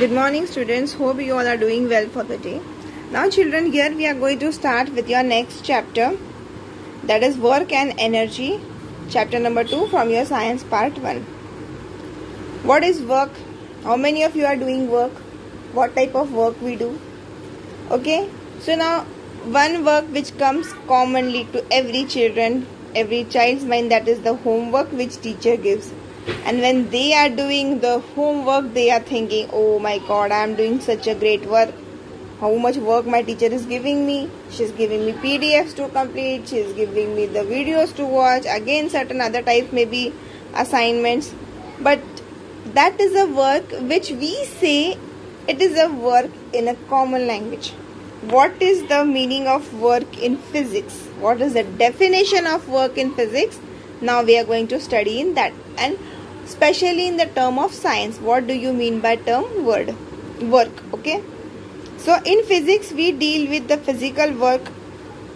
Good morning students, hope you all are doing well for the day. Now children, here we are going to start with your next chapter, that is work and energy, chapter number 2 from your science part 1. What is work? How many of you are doing work? What type of work we do? Okay, so now one work which comes commonly to every child's mind, that is the homework which teacher gives. And when they are doing the homework, they are thinking, oh my god, I am doing such a great work. How much work my teacher is giving me. She is giving me PDFs to complete. She is giving me the videos to watch. Again, certain other types, maybe assignments. But that is a work which we say it is a work in a common language. What is the meaning of work in physics? What is the definition of work in physics? Now we are going to study in that, and especially in the term of science. What do you mean by term work? Okay, so in physics we deal with the physical work.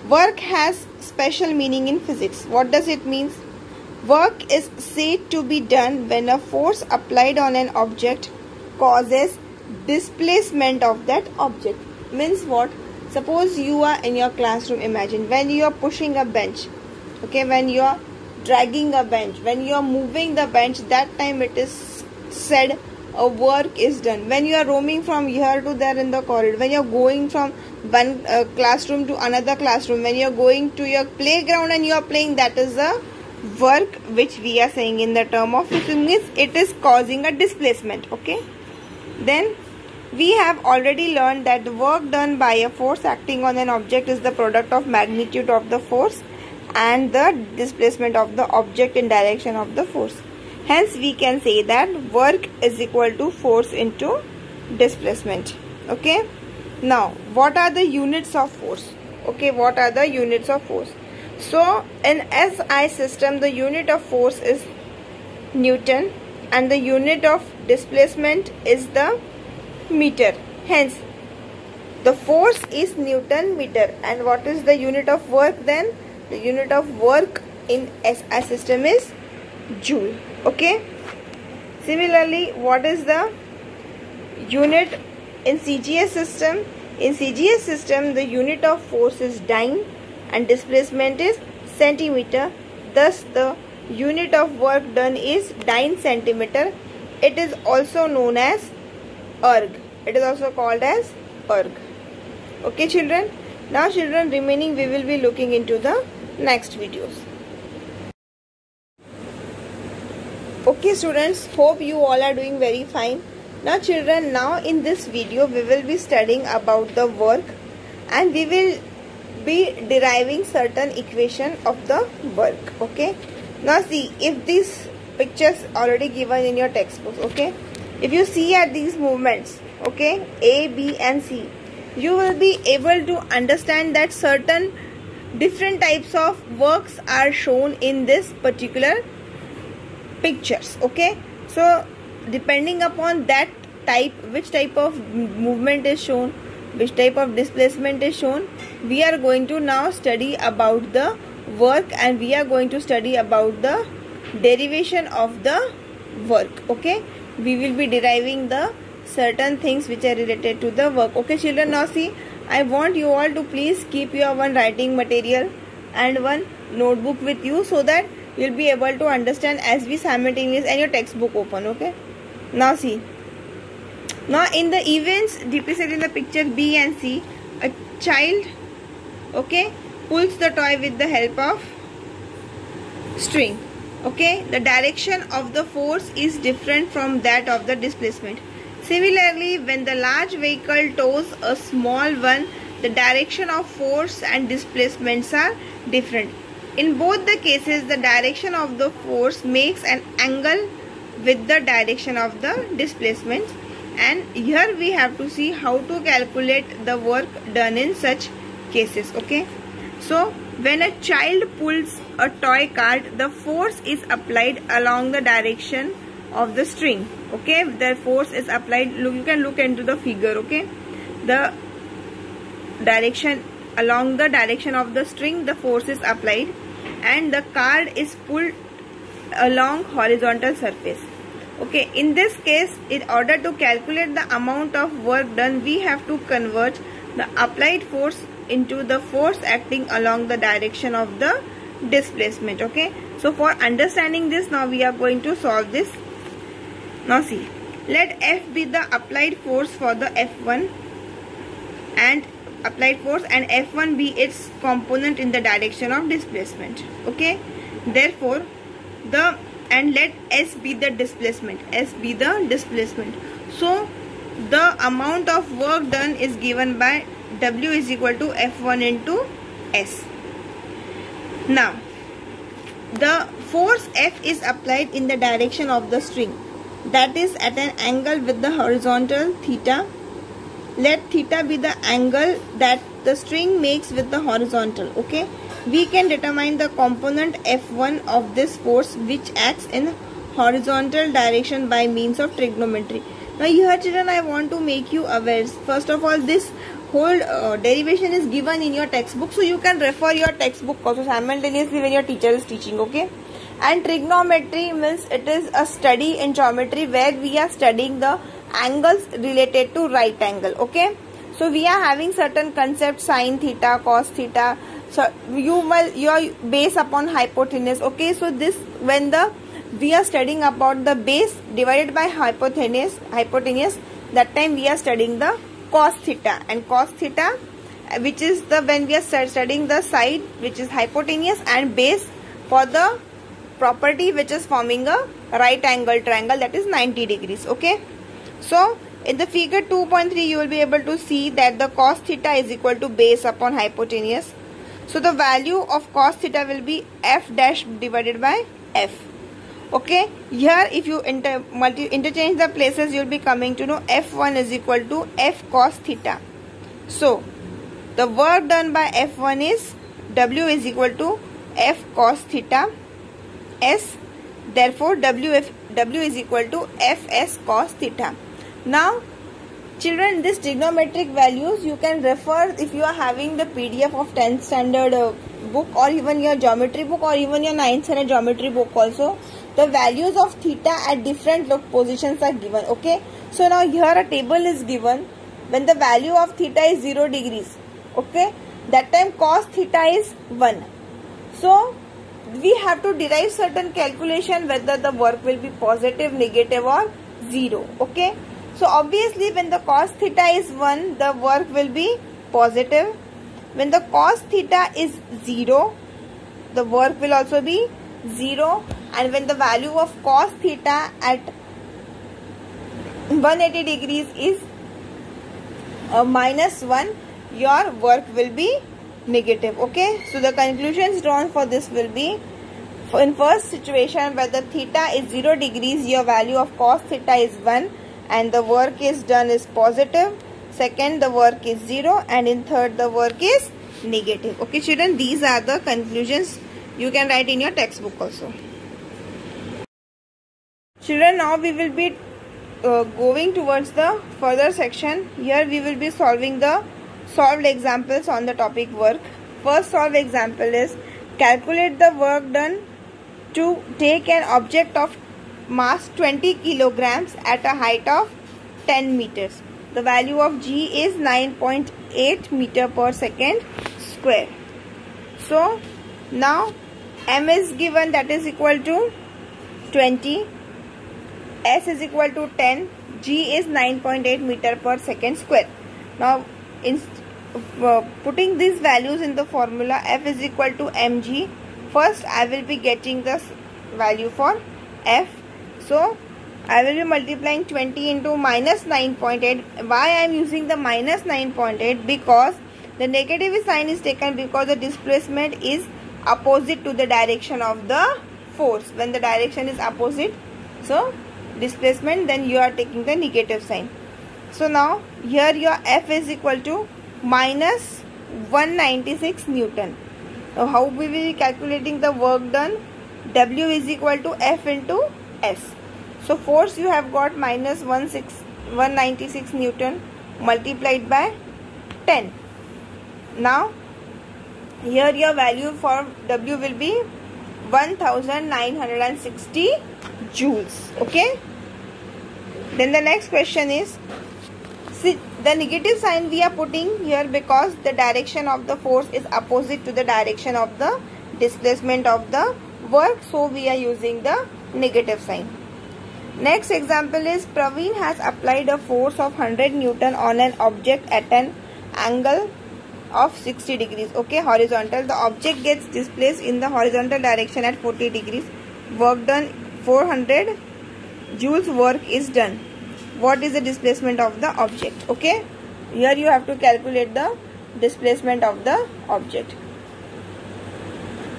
Work has special meaning in physics. What does it mean? Work is said to be done when a force applied on an object causes displacement of that object. Means what? Suppose you are in your classroom. Imagine when you are pushing a bench, okay, when you are dragging a bench, when you are moving the bench, that time it is said a work is done. When you are roaming from here to there in the corridor, when you are going from one classroom to another classroom, when you are going to your playground and you are playing, that is a work which we are saying in the term of physics. It is causing a displacement. Okay, then we have already learned that the work done by a force acting on an object is the product of magnitude of the force and the displacement of the object in direction of the force. Hence we can say that work is equal to force into displacement. Okay, now what are the units of force? Okay, what are the units of force? So in SI system, the unit of force is Newton and the unit of displacement is the meter. Hence the force is Newton meter. And what is the unit of work then? The unit of work in SI system is joule. Okay, similarly, what is the unit in CGS system? In CGS system, the unit of force is dyne and displacement is centimeter. Thus the unit of work done is dyne centimeter. It is also known as erg. It is also called as erg. Okay children, now children, remaining we will be looking into the next videos. Okay students, hope you all are doing very fine. Now children, now in this video we will be studying about the work and we will be deriving certain equation of the work. Okay, now see, if these pictures already given in your textbooks, okay, if you see at these movements, okay, A, B and C, you will be able to understand that certain different types of works are shown in this particular pictures. Okay, so depending upon that type, which type of movement is shown, which type of displacement is shown, we are going to now study about the work and we are going to study about the derivation of the work. Okay, we will be deriving the certain things which are related to the work. Okay children, now see, I want you all to please keep your one writing material and one notebook with you so that you will be able to understand as we simultaneous, and your textbook open. Okay, now see, now in the events depicted in the picture B and C, a child, okay, pulls the toy with the help of string. Okay, the direction of the force is different from that of the displacement. Similarly, when the large vehicle tows a small one, the direction of force and displacements are different. In both the cases, the direction of the force makes an angle with the direction of the displacement. And here we have to see how to calculate the work done in such cases. Okay, so when a child pulls a toy cart, the force is applied along the direction of the string. Okay, the force is applied, look, you can look into the figure. Okay, the direction, along the direction of the string the force is applied and the card is pulled along horizontal surface. Okay, in this case, in order to calculate the amount of work done, we have to convert the applied force into the force acting along the direction of the displacement. Okay, so for understanding this, now we are going to solve this. Now see, let F be the applied force for the F1 and applied force, and F1 be its component in the direction of displacement. Okay, therefore and let S be the displacement. S be the displacement. So the amount of work done is given by W is equal to F1 into S. Now the force F is applied in the direction of the string, that is at an angle with the horizontal theta. Let theta be the angle that the string makes with the horizontal. Okay, we can determine the component F1 of this force which acts in horizontal direction by means of trigonometry. Now here children, I want to make you aware, first of all, this whole derivation is given in your textbook, so you can refer your textbook also simultaneously when your teacher is teaching. Okay, and trigonometry means it is a study in geometry where we are studying the angles related to right angle. Okay, so we are having certain concepts, sine theta, cos theta. So your base upon hypotenuse. Okay, so this when we are studying about the base divided by hypotenuse, that time we are studying the cos theta, and cos theta, which is the when we are studying the side which is hypotenuse, and base for the property which is forming a right angle triangle, that is 90 degrees. Okay, so in the figure 2.3 you will be able to see that the cos theta is equal to base upon hypotenuse. So the value of cos theta will be F dash divided by F. Okay, here if you interchange the places, you will be coming to know F1 is equal to F cos theta. So the work done by F1 is W is equal to F cos theta S. Therefore W is equal to Fs cos theta. Now children, this trigonometric values you can refer if you are having the PDF of 10th standard book, or even your geometry book, or even your 9th standard geometry book also. The values of theta at different positions are given. Okay, so now here a table is given when the value of theta is 0 degrees. Okay, that time cos theta is 1. So we have to derive certain calculation whether the work will be positive, negative or 0. Okay, so obviously when the cos theta is 1, the work will be positive. When the cos theta is 0, the work will also be 0. And when the value of cos theta at 180 degrees is minus 1, your work will be negative. Okay, so the conclusions drawn for this will be, in first situation whether theta is 0 degrees, your value of cos theta is 1 and the work is done is positive. Second, the work is 0, and in third, the work is negative. Okay children, these are the conclusions you can write in your textbook also. Children, now we will be going towards the further section. Here we will be solving the solved examples on the topic work. First solved example is calculate the work done to take an object of mass 20 kilograms at a height of 10 meters. The value of G is 9.8 meter per second square. So now M is given, that is equal to 20, S is equal to 10, G is 9.8 meter per second square. Now in putting these values in the formula, F is equal to mg. First I will be getting this value for F. So I will be multiplying 20 into minus 9.8. Why I am using the minus 9.8? Because the negative sign is taken because the displacement is opposite to the direction of the force. When the direction is opposite, so displacement, then you are taking the negative sign. So now here your F is equal to minus 196 Newton. So how we will be calculating the work done? W is equal to F into S. So force you have got minus 196 Newton multiplied by 10. Now here your value for W will be 1960 joules. Okay, Then the next question is, see, the negative sign we are putting here because the direction of the force is opposite to the direction of the displacement of the work, so we are using the negative sign. Next example is, Praveen has applied a force of 100 Newton on an object at an angle of 60 degrees, okay, horizontal. The object gets displaced in the horizontal direction at 40 degrees. Work done, 400 joules work is done. What is the displacement of the object? Okay, here you have to calculate the displacement of the object.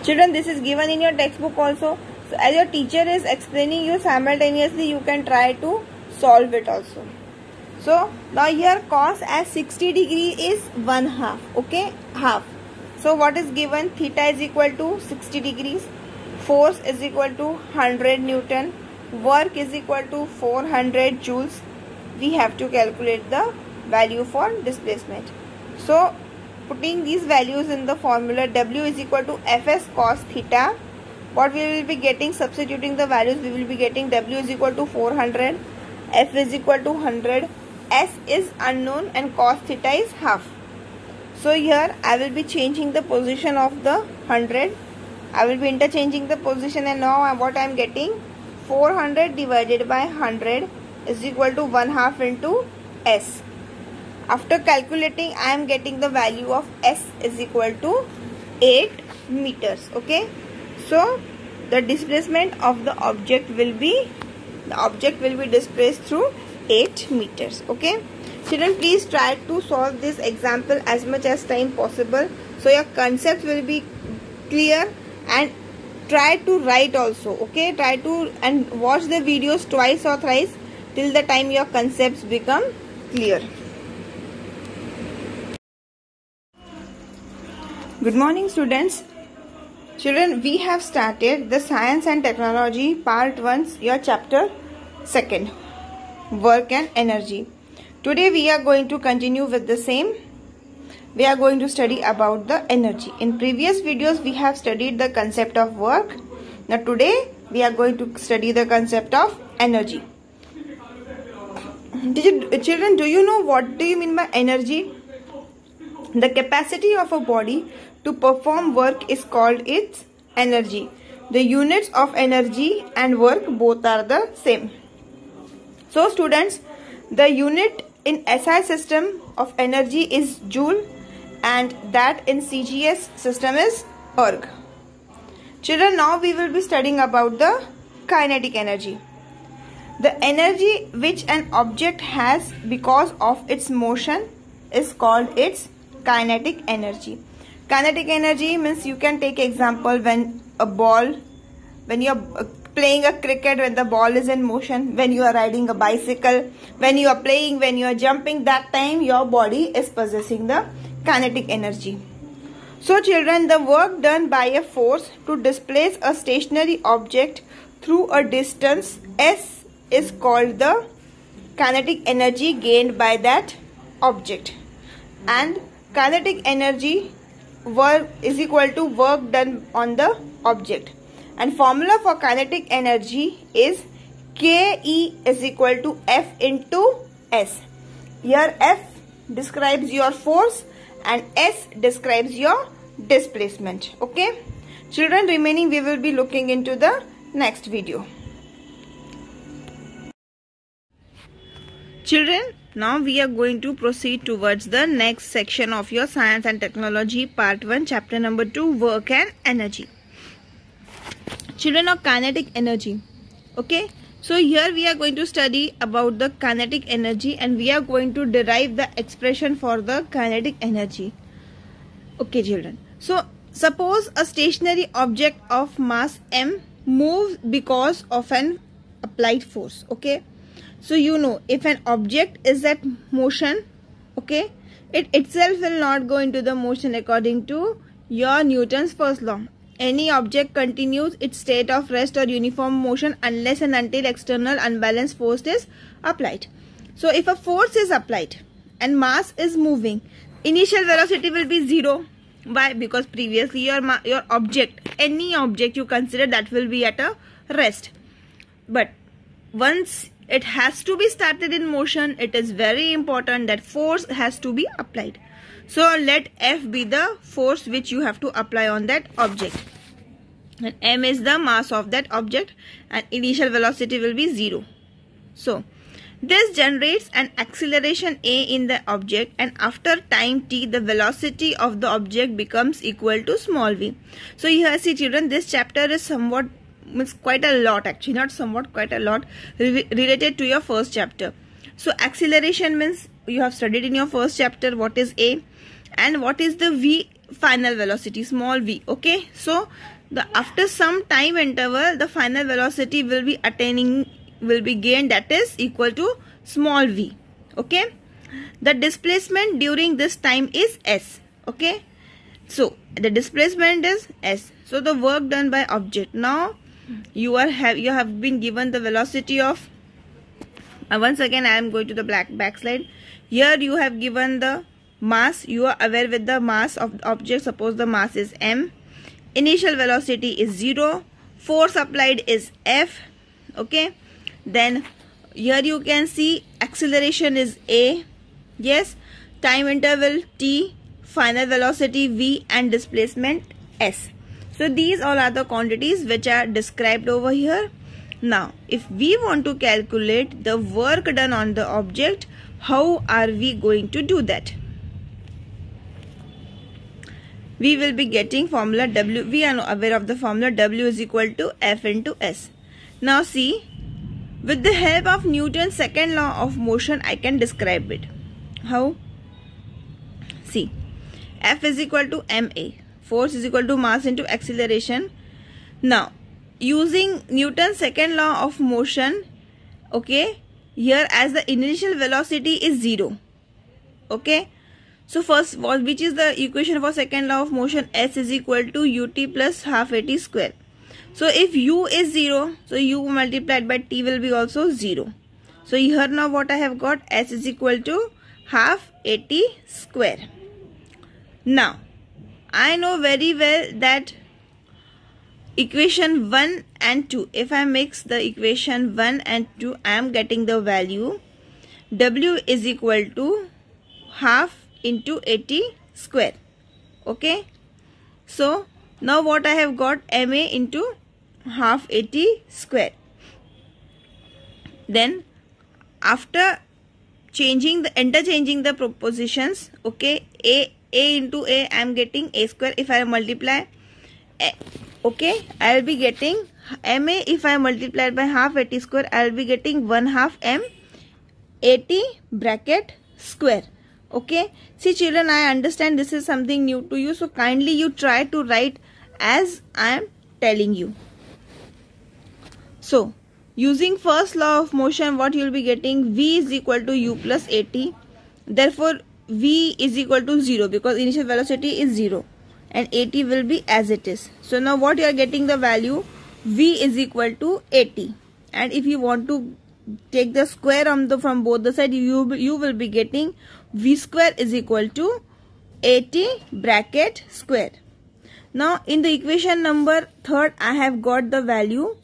Children, this is given in your textbook also. So as your teacher is explaining you simultaneously, you can try to solve it also. So now here cos as 60 degree is 1/2, okay, half. So what is given? Theta is equal to 60 degrees, force is equal to 100 Newton, work is equal to 400 joules. We have to calculate the value for displacement. So putting these values in the formula, W is equal to Fs cos theta. What we will be getting, substituting the values, we will be getting W is equal to 400, F is equal to 100, S is unknown, and cos theta is half. So here I will be changing the position of the 100. I will be interchanging the position, and now what I am getting, 400 divided by 100 is equal to 1/2 into S. After calculating, I am getting the value of S is equal to 8 meters. Okay. So the displacement of the object will be, displaced through 8 meters. Okay. Children, please try to solve this example as much as time possible, so your concepts will be clear, and try to write also. Okay. Try to and watch the videos twice or thrice till the time your concepts become clear. Good morning, students. Children, we have started the Science and Technology Part 1, your chapter 2, Work and Energy. Today we are going to continue with the same. We are going to study about the energy. In previous videos we have studied the concept of work. Now today we are going to study the concept of energy. Children, do you know what do you mean by energy? The capacity of a body to perform work is called its energy. The units of energy and work both are the same. So students, the unit in SI system of energy is joule, and that in CGS system is erg. Children, now we will be studying about the kinetic energy. The energy which an object has because of its motion is called its kinetic energy. Kinetic energy means, you can take example when you are playing a cricket, when the ball is in motion, when you are riding a bicycle, when you are playing, when you are jumping, that time your body is possessing the kinetic energy. So children, the work done by a force to displace a stationary object through a distance S is called the kinetic energy gained by that object. And kinetic energy work is equal to work done on the object. And formula for kinetic energy is KE is equal to F into S. Here F describes your force and S describes your displacement. Okay. Children, remaining we will be looking into the next video. Children, now we are going to proceed towards the next section of your Science and Technology Part 1, Chapter number 2, Work and Energy. Children, of kinetic energy. Okay, so here we are going to study about the kinetic energy, and we are going to derive the expression for the kinetic energy. Okay children, so suppose a stationary object of mass m moves because of an applied force. Okay, so you know, if an object is at motion, okay, it itself will not go into the motion according to your Newton's first law. Any object continues its state of rest or uniform motion unless and until external unbalanced force is applied. So if a force is applied and mass is moving, initial velocity will be 0. Why? Because previously your object, any object you consider, that will be at a rest. But once it has to be started in motion. It is very important that force has to be applied. So let F be the force which you have to apply on that object, and m is the mass of that object, and initial velocity will be 0. So this generates an acceleration a in the object, and after time t the velocity of the object becomes equal to small v. So here see children, this chapter is somewhat, means quite a lot, actually not somewhat, quite a lot related to your first chapter. So acceleration means you have studied in your first chapter what is a and what is the v, final velocity, small v. Okay, so after some time interval the final velocity will be gained, that is equal to small v. Okay, the displacement during this time is s. Okay, so the displacement is s. So the work done by object, now you have been given the velocity of, once again I am going to the backslide. Here you have given the mass, you are aware with the mass of the object, suppose the mass is m, initial velocity is 0, force applied is F. Okay, then here you can see acceleration is a, yes, time interval t, final velocity v, and displacement s. So these all are the quantities which are described over here. Now if we want to calculate the work done on the object, how are we going to do that? We will be getting formula W. We are aware of the formula W is equal to F into S. Now see, with the help of Newton's second law of motion, I can describe it. How? See, F is equal to ma. Force is equal to mass into acceleration. Now, using Newton's second law of motion, okay, here as the initial velocity is 0. Okay. So first, which is the equation for second law of motion? S is equal to ut plus half at square. So if u is 0, so u multiplied by t will be also 0. So here now what I have got, S is equal to half at square. Now I know very well that equation 1 and 2, if I mix the equation 1 and 2, I am getting the value W is equal to half into 80 square. Okay, so now what I have got, ma into half 80 square. Then after interchanging the propositions, okay, a into a, I am getting a square. If I multiply okay, I will be getting ma, if I multiply by half 80 square, I will be getting 1/2 m 80 bracket square. Okay, see children, I understand this is something new to you, so kindly you try to write as I am telling you. So using first law of motion, what you will be getting, v is equal to u plus 80. Therefore v is equal to 0 because initial velocity is 0, and 80 will be as it is. So now what you are getting, the value v is equal to 80, and if you want to take the square from both the side, you will be getting v square is equal to 80 bracket square. Now in the equation number 3rd, I have got the value,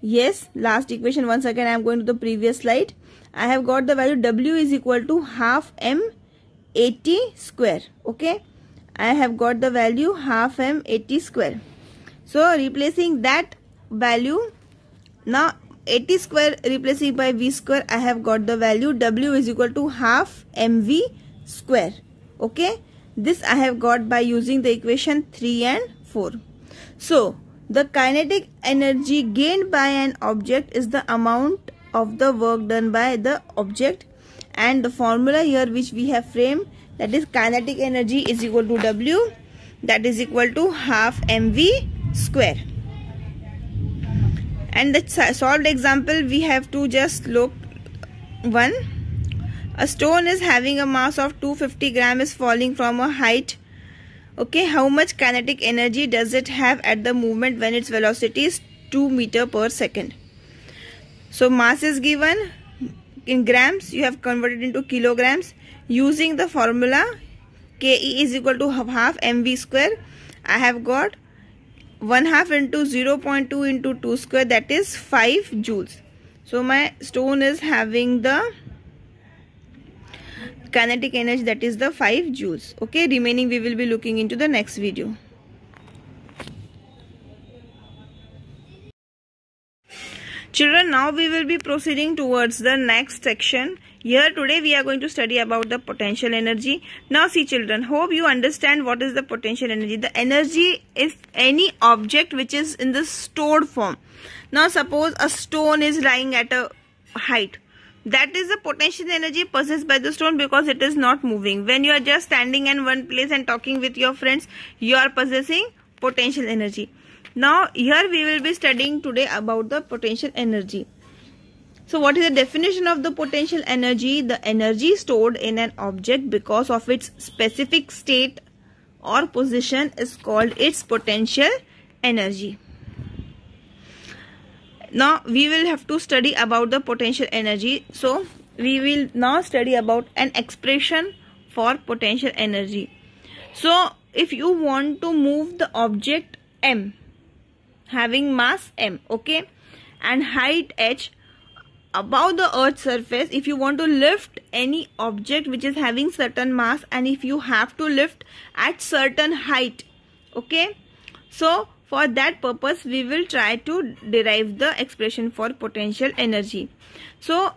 yes, last equation, once again I am going to the previous slide. I have got the value W is equal to half m 80 square. Okay, I have got the value half m 80 square. So replacing that value, now 80 square replacing by v square, I have got the value W is equal to half mv square. Okay, this I have got by using the equation 3 and 4. So the kinetic energy gained by an object is the amount of the work done by the object, and the formula here which we have framed, that is kinetic energy is equal to W, that is equal to half mv square. And the solved example, we have to just look. 1. A stone is having a mass of 250 grams, is falling from a height. Okay, how much kinetic energy does it have at the movement when its velocity is 2 meters per second? So mass is given in grams, you have converted into kilograms. Using the formula Ke is equal to half mv square, I have got 1/2 into 0.2 into 2 square, that is 5 joules. So my stone is having the kinetic energy, that is the 5 joules. Okay, remaining we will be looking into the next video. Children, now we will be proceeding towards the next section. Here today we are going to study about the potential energy. Now see children, hope you understand what is the potential energy. The energy is any object which is in the stored form. Now suppose a stone is lying at a height. That is the potential energy possessed by the stone because it is not moving. When you are just standing in one place and talking with your friends, you are possessing potential energy. Now here we will be studying today about the potential energy. So what is the definition of the potential energy? The energy stored in an object because of its specific state or position is called its potential energy. Now we will have to study about the potential energy. So we will now study about an expression for potential energy. So if you want to move the object M having mass M, okay, and height h above the earth's surface, if you want to lift any object which is having certain mass and if you have to lift at certain height, okay, so for that purpose we will try to derive the expression for potential energy. So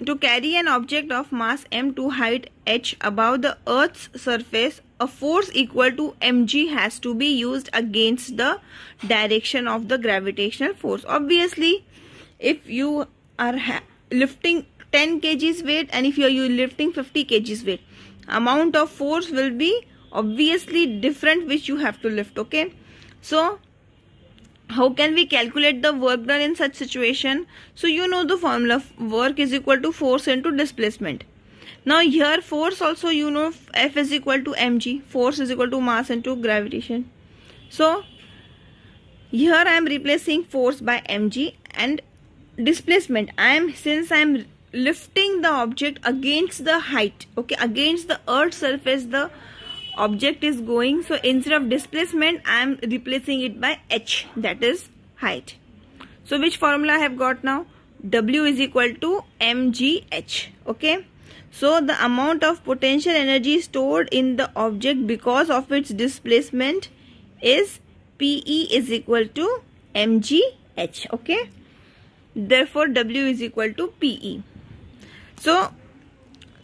to carry an object of mass m to height h above the earth's surface, a force equal to mg has to be used against the direction of the gravitational force. Obviously, if you are lifting 10 kgs weight and if you are lifting 50 kgs weight, amount of force will be obviously different which you have to lift, okay. So how can we calculate the work done in such situation? So you know the formula, work is equal to force into displacement. Now here force also you know, F is equal to mg, force is equal to mass into gravitation. So here I am replacing force by mg and displacement. Since I am lifting the object against the height, okay, against the earth's surface the object is going, so instead of displacement I am replacing it by h, that is height. So which formula I have got now? W is equal to mgh, okay. So the amount of potential energy stored in the object because of its displacement is PE is equal to mgh, okay. Therefore W is equal to PE. So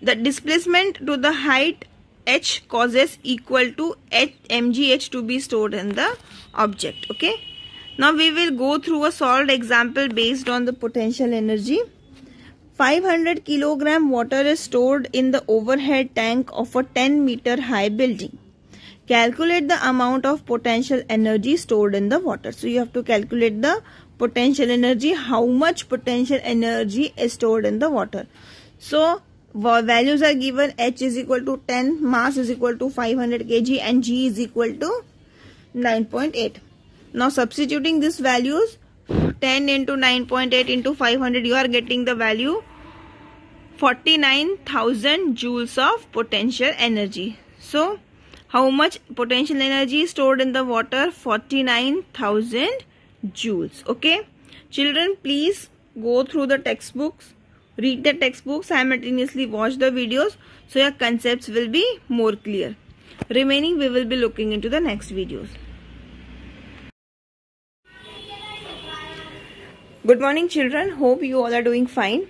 the displacement to the height h causes equal to mgh to be stored in the object, okay. Now we will go through a solved example based on the potential energy. 500 kilogram water is stored in the overhead tank of a 10-meter high building. Calculate the amount of potential energy stored in the water. So you have to calculate the potential energy, how much potential energy is stored in the water. So values are given, h is equal to 10, mass is equal to 500 kg and g is equal to 9.8. Now substituting these values, 10 into 9.8 into 500, you are getting the value 49,000 joules of potential energy. So how much potential energy is stored in the water? 49,000 joules, okay. Children, please go through the textbooks, read the textbooks, simultaneously watch the videos so your concepts will be more clear. Remaining we will be looking into the next videos. Good morning children, hope you all are doing fine.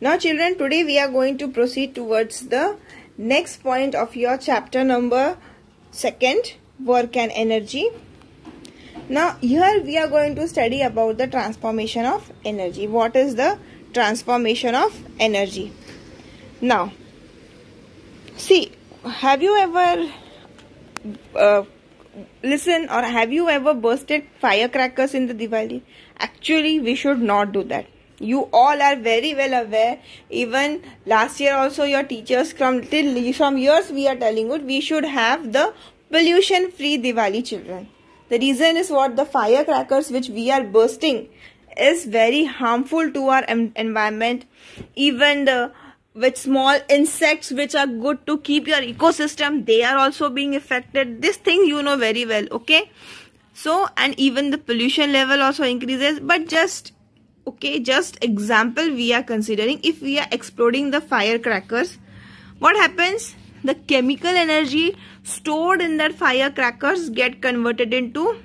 Now children, today we are going to proceed towards the next point of your chapter number 2, work and energy. Now here we are going to study about the transformation of energy. What is the transformation of energy? Now see, have you ever listen or have you ever bursted firecrackers in the Diwali? Actually we should not do that. You all are very well aware, even last year also your teachers from years we are telling you we should have the pollution free Diwali children. The reason is what? The firecrackers which we are bursting is very harmful to our environment. Even with small insects which are good to keep your ecosystem, they are also being affected. This thing you know very well, okay. So and even the pollution level also increases, but just Okay, just example we are considering. If we are exploding the firecrackers, what happens? The chemical energy stored in that firecrackers get converted into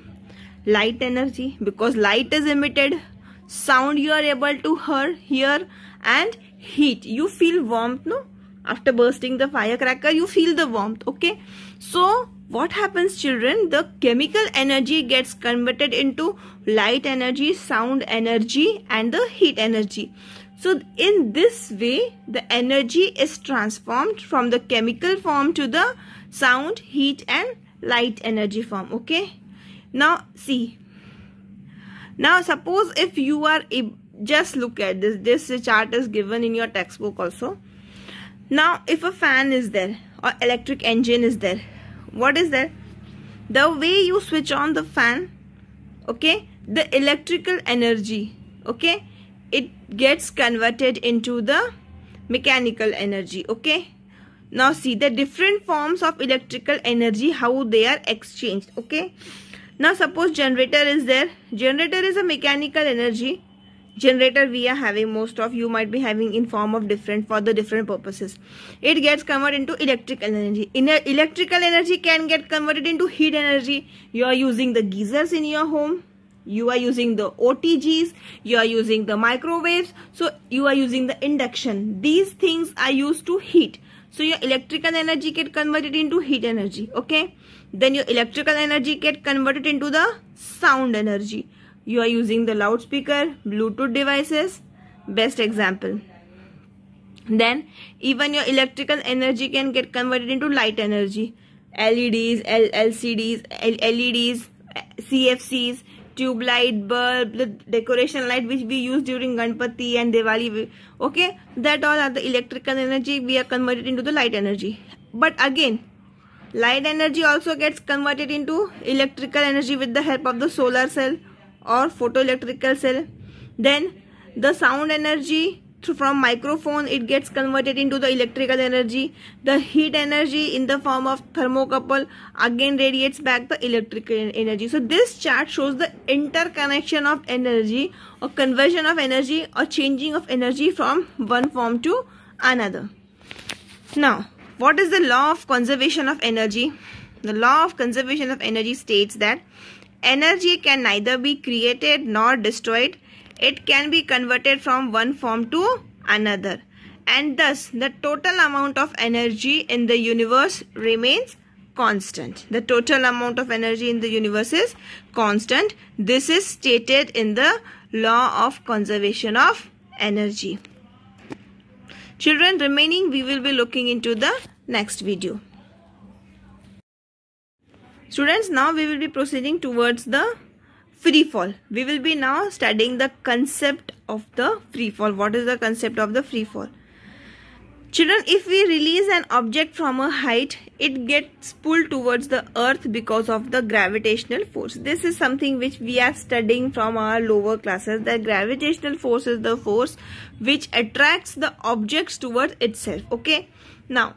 light energy, because light is emitted, sound you are able to hear, and heat. You feel warmth, no? After bursting the firecracker, you feel the warmth. Okay, so what happens, children? The chemical energy gets converted into light energy, sound energy, and the heat energy. So in this way, the energy is transformed from the chemical form to the sound, heat, and light energy form. Okay, now see. Now suppose if you are, just look at this chart is given in your textbook also. Now if a fan is there or electric engine is there, what is there? The way you switch on the fan, okay, the electrical energy, okay, it gets converted into the mechanical energy. Okay, now see the different forms of electrical energy, how they are exchanged. Okay, now suppose generator is there. Generator is a mechanical energy. Generator we are having, most of you might be having in form of different, for the different purposes. It gets converted into electrical energy. Electrical energy can get converted into heat energy. You are using the geysers in your home, you are using the OTGs, you are using the microwaves, so you are using the induction. These things are used to heat. So your electrical energy get converted into heat energy. Okay, then your electrical energy get converted into the sound energy. You are using the loudspeaker, Bluetooth devices, best example. Then even your electrical energy can get converted into light energy. LEDs, LCDs, LEDs, CFCs, tube light, bulb, the decoration light which we use during Ganpati and Diwali. Okay, that all are the electrical energy we are converted into the light energy. But again, light energy also gets converted into electrical energy with the help of the solar cell or photoelectrical cell. Then the sound energy from microphone, it gets converted into the electrical energy. The heat energy in the form of thermocouple again radiates back the electrical energy. So this chart shows the interconnection of energy or conversion of energy or changing of energy from one form to another. Now, what is the law of conservation of energy? The law of conservation of energy states that energy can neither be created nor destroyed. It can be converted from one form to another, and thus the total amount of energy in the universe remains constant. The total amount of energy in the universe is constant. This is stated in the law of conservation of energy. Children, remaining we will be looking into the next video. Students, now we will be proceeding towards the free fall. We will be now studying the concept of the free fall. What is the concept of the free fall? Children, if we release an object from a height, it gets pulled towards the earth because of the gravitational force. This is something which we are studying from our lower classes. The gravitational force is the force which attracts the objects towards itself. Okay, now,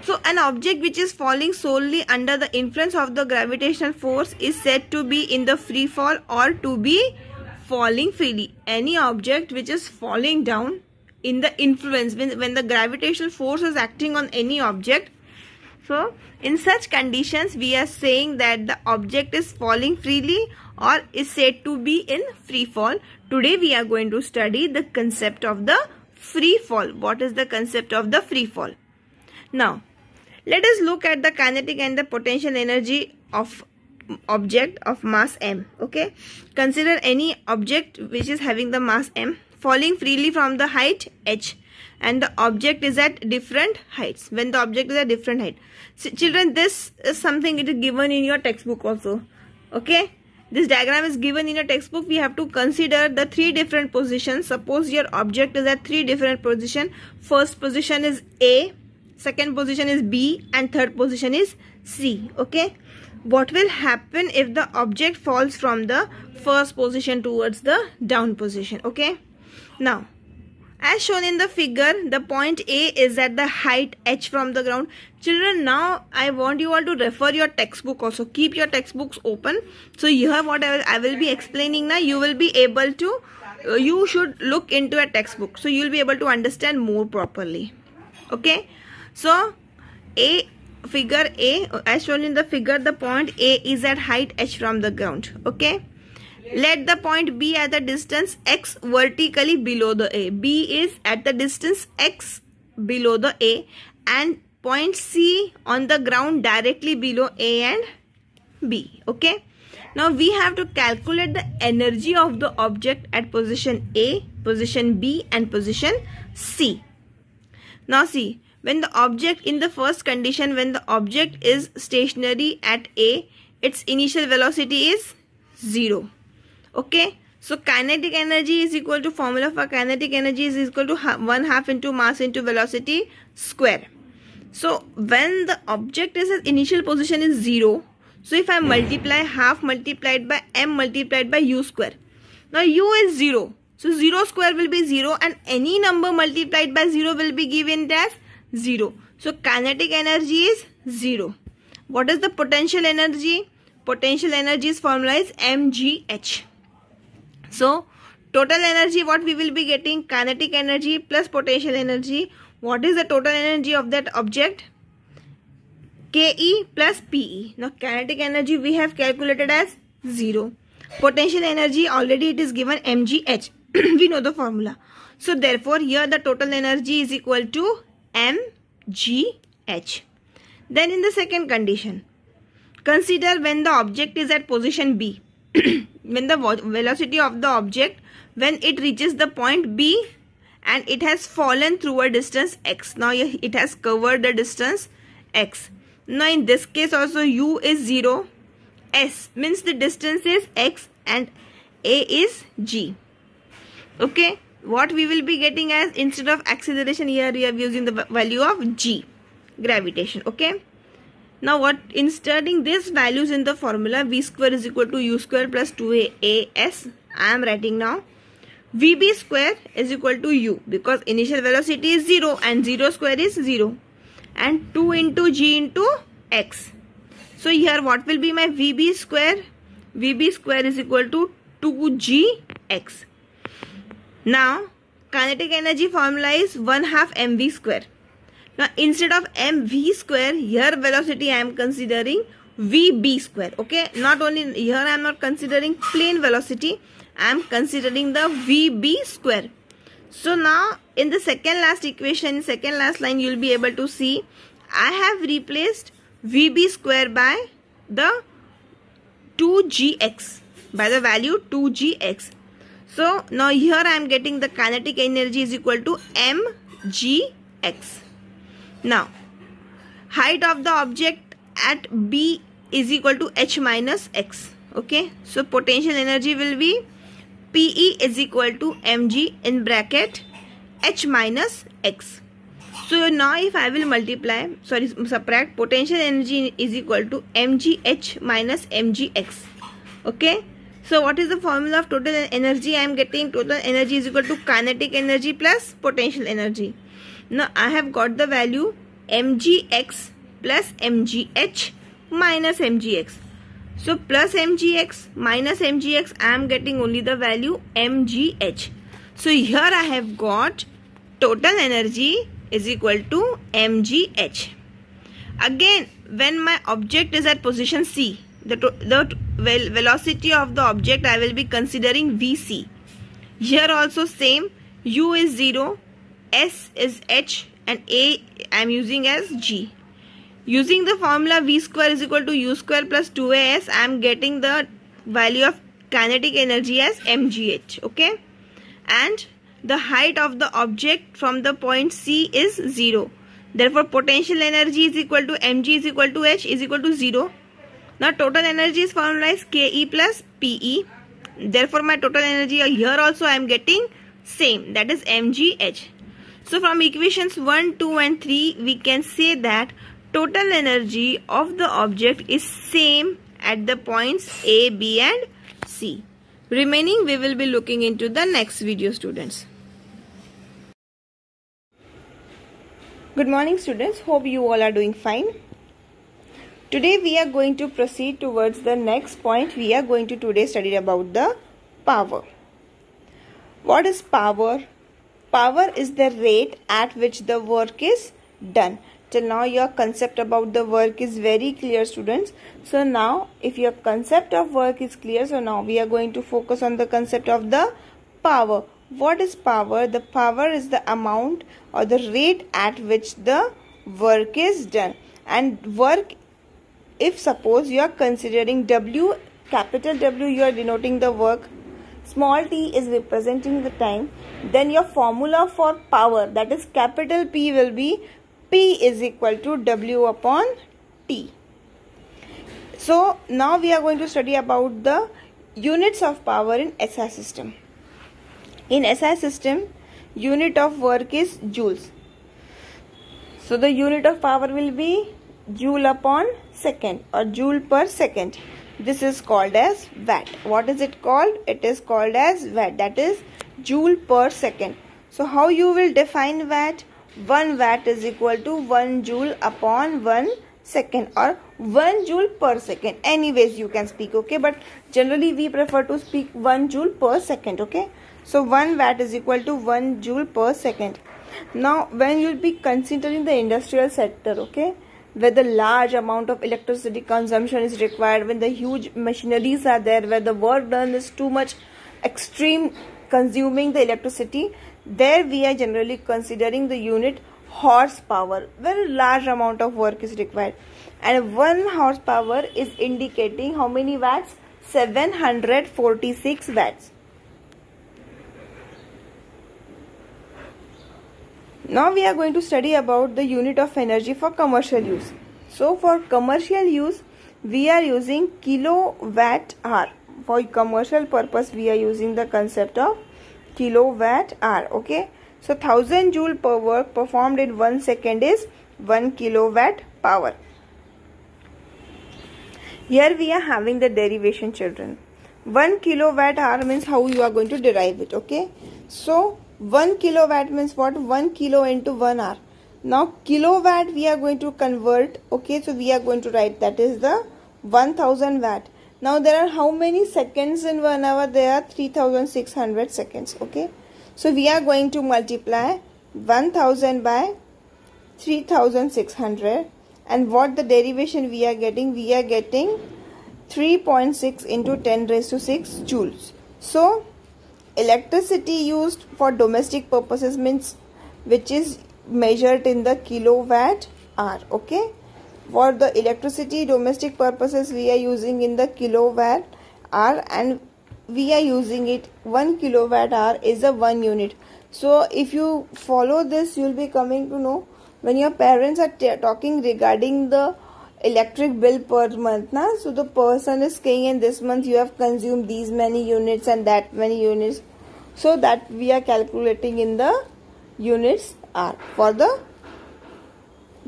so an object which is falling solely under the influence of the gravitational force is said to be in the free fall or to be falling freely. Any object which is falling down in the influence, when the gravitational force is acting on any object, so in such conditions we are saying that the object is falling freely or is said to be in free fall. Today we are going to study the concept of the free fall. What is the concept of the free fall? Now, let us look at the kinetic and the potential energy of object of mass m. Okay, consider any object which is having the mass m falling freely from the height h, and the object is at different heights. When the object is at different height, so children, this is something it is given in your textbook also. Okay, this diagram is given in your textbook. We have to consider the three different positions. Suppose your object is at three different positions. First position is A, second position is B, and third position is C. Okay, what will happen if the object falls from the first position towards the down position? Okay, now As shown in the figure, the point A is at the height h from the ground. Children, now I want you all to refer your textbook also. Keep your textbooks open. So here what I will be explaining now, you will be able to, you should look into a textbook. So you will be able to understand more properly. Okay. So figure A, as shown in the figure, the point A is at height h from the ground. Okay. Let the point B at the distance x vertically below the A. B is at the distance x below the A, and point C on the ground directly below A and B. Okay. Now we have to calculate the energy of the object at position A, position B and position C. Now see, when the object in the first condition, when the object is stationary at A, its initial velocity is 0. Okay, so kinetic energy is equal to, formula for kinetic energy is equal to 1/2 into mass into velocity square. So when the object is at initial position is 0, so if I multiply half multiplied by m multiplied by u square. Now u is 0, so 0 square will be 0, and any number multiplied by 0 will be given as 0. So kinetic energy is 0. What is the potential energy? Potential energy's formula is mgh. So total energy, what we will be getting? Kinetic energy plus potential energy. What is the total energy of that object? Ke plus Pe. Now kinetic energy we have calculated as 0. Potential energy already it is given mgh. We know the formula. So therefore here the total energy is equal to mgh. Then in the second condition, consider when the object is at position B. When the velocity of the object, when it reaches the point B and it has fallen through a distance x. Now it has covered the distance x. Now in this case also u is 0. S means the distance is x and A is g. Okay. What we will be getting as, instead of acceleration here we are using the value of g, gravitation. Okay. Now what, inserting these values in the formula, v square is equal to u square plus 2as, I am writing now vb square is equal to u, because initial velocity is 0 and 0 square is 0, and 2 into g into x. So here what will be my vb square? Vb square is equal to 2gx. Now kinetic energy formula is 1/2 mv square. Now instead of mv square, here velocity I am considering vb square. Okay, not only here I am not considering plain velocity, I am considering the vb square. So now in the second last equation, second last line, you will be able to see I have replaced vb square by the 2gx, by the value 2gx. So now here I am getting the kinetic energy is equal to mgx. Now height of the object at B is equal to h minus x. Okay, so potential energy will be Pe is equal to mg in bracket h minus x. So now if I will subtract, potential energy is equal to mgh minus mgx. Okay, so what is the formula of total energy? I am getting total energy is equal to kinetic energy plus potential energy. Now I have got the value mgx plus mgh minus mgx. So plus mgx minus mgx, I am getting only the value mgh. So here I have got total energy is equal to mgh. Again, when my object is at position C, the velocity of the object I will be considering vc. Here also same, u is 0, s is h and a I am using as g. Using the formula v square is equal to u square plus 2as, I am getting the value of kinetic energy as mgh. Okay, and the height of the object from the point C is 0. Therefore potential energy is equal to mg is equal to h is equal to 0. Now total energy is formula is Ke plus Pe. Therefore my total energy here also I am getting same, that is mgh. So from equations 1, 2 and 3 we can say that total energy of the object is same at the points A, B and C. Remaining we will be looking into the next video, students. Good morning students, hope you all are doing fine. Today we are going to proceed towards the next point. We are going to today study about the power. What is power? Power is the rate at which the work is done. Till now your concept about the work is very clear students. So now if your concept of work is clear, so now we are going to focus on the concept of the power. What is power? The power is the amount or the rate at which the work is done. And work, if suppose you are considering W, capital W you are denoting the work, small t is representing the time, then your formula for power, that is capital P, will be P is equal to W upon T. So now we are going to study about the units of power in SI system. In SI system, unit of work is joules. So the unit of power will be joule upon second or joule per second. This is called as watt. What is it called? It is called as watt, that is joule per second. So how you will define watt? 1 watt is equal to 1 joule upon 1 second or 1 joule per second. Anyways you can speak, okay, but generally we prefer to speak 1 joule per second, okay. So 1 watt is equal to 1 joule per second. Now when you will be considering the industrial sector, okay, where the large amount of electricity consumption is required, when the huge machineries are there, where the work done is too much extreme consuming the electricity, there we are generally considering the unit horsepower. Very large amount of work is required, and 1 horsepower is indicating how many watts? 746 watts. Now we are going to study about the unit of energy for commercial use. So for commercial use we are using kilowatt hour. For commercial purpose we are using the concept of kilowatt hour, okay. So 1000 joule per work performed in 1 second is 1 kilowatt power. Here we are having the derivation children. 1 kilowatt hour means how you are going to derive it, okay. So 1 kilowatt means what? 1 kilo into 1 hour. Now kilowatt we are going to convert, okay, so we are going to write that is the 1000 watt. Now there are how many seconds in 1 hour? There are 3600 seconds, okay. So we are going to multiply 1000 by 3600, and what the derivation we are getting? We are getting 3.6 into 10 raised to 6 joules. So electricity used for domestic purposes means which is measured in the kilowatt hour, okay. For the electricity domestic purposes we are using in the kilowatt hour, and we are using it 1 kilowatt hour is a 1 unit. So if you follow this, you will be coming to know when your parents are talking regarding the electric bill per month, so the person is saying in this month you have consumed these many units and that many units, so that we are calculating in the units hour for the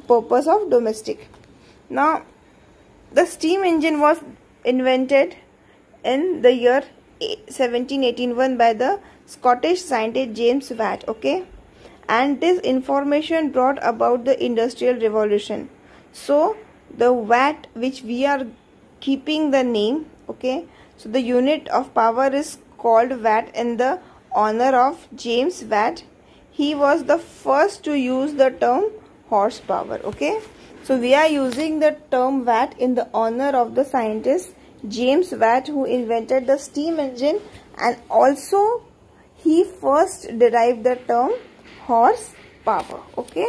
purpose of domestic. Now the steam engine was invented in the year 1781 by the Scottish scientist James Watt, okay, and this information brought about the industrial revolution. So the watt which we are keeping the name, okay, so the unit of power is called watt in the honor of James Watt. He was the first to use the term horsepower, okay. So we are using the term watt in the honor of the scientist James Watt, who invented the steam engine, and also he first derived the term horsepower, okay.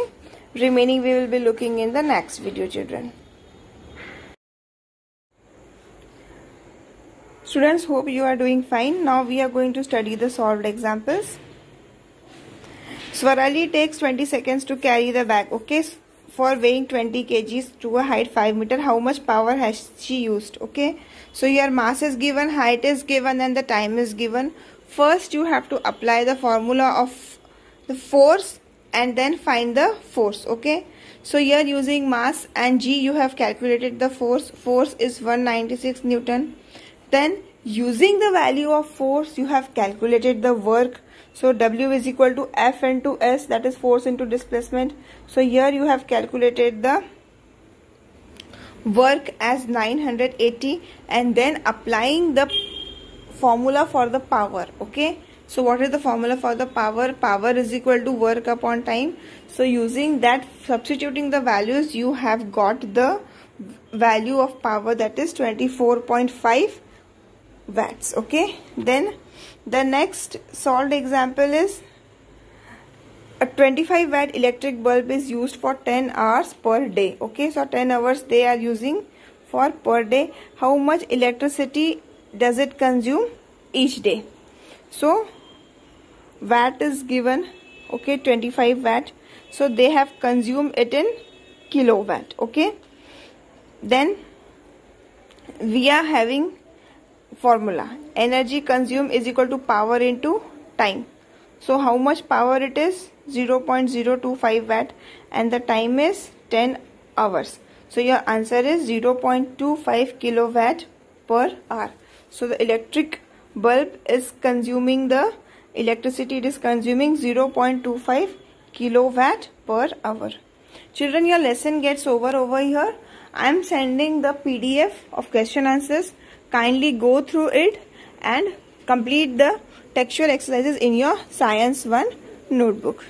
Remaining we will be looking in the next video children. Students, hope you are doing fine. Now we are going to study the solved examples. Swarali takes 20 seconds to carry the bag, okay. For weighing 20 kgs to a height 5 meter, how much power has she used, okay. So your mass is given, height is given, and the time is given. First you have to apply the formula of the force and then find the force, okay. So here using mass and G you have calculated the force. Force is 196 Newton. Then using the value of force, you have calculated the work. So W is equal to F into S, that is force into displacement. So here you have calculated the work as 980 and then applying the formula for the power. Okay, so what is the formula for the power? Power is equal to work upon time. So using that, substituting the values, you have got the value of power, that is 24.5 watts. Okay, then the next solved example is a 25 watt electric bulb is used for 10 hours per day. Okay, so 10 hours they are using for per day. How much electricity does it consume each day? So watt is given, okay, 25 watt. So they have consumed it in kilowatt. Okay, then we are having formula, energy consumed is equal to power into time. So how much power it is? 0.025 watt and the time is 10 hours. So your answer is 0.25 kilowatt per hour. So the electric bulb is consuming the electricity, it is consuming 0.25 kilowatt per hour. Children, your lesson gets over here. I am sending the PDF of question answers. Kindly go through it and complete the textual exercises in your Science 1 notebook.